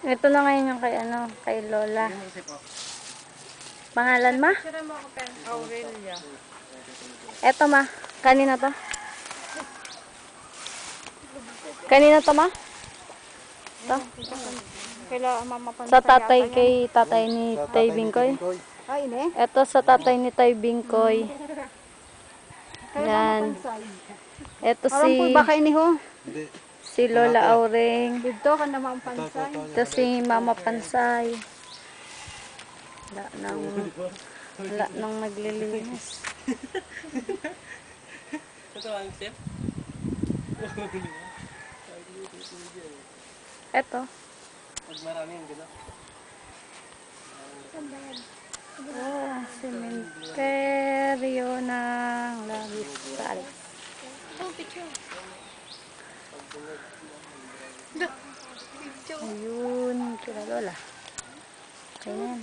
Ito na ngayon yung kay, ano, kay Lola. Pangalan ma? Aurelia. Eto ma. Kanina to? Kanina to ma? To? Kailangan mama Sa tatay kay tatay ni Tay Bingkoy. Ay, ne? Ito sa tatay ni Tay Bingkoy. Yan. Ito Alam po ba kayo ni ho? si Lola Aureng. Dito ka na pansay. Ito si Mama Pansay. Wala nang naglilinis. Ito. Pag marami yung gano'n. Oh, cementerio ng Lavisal. Oh, picture. Ayun, kila Lola. Ayan.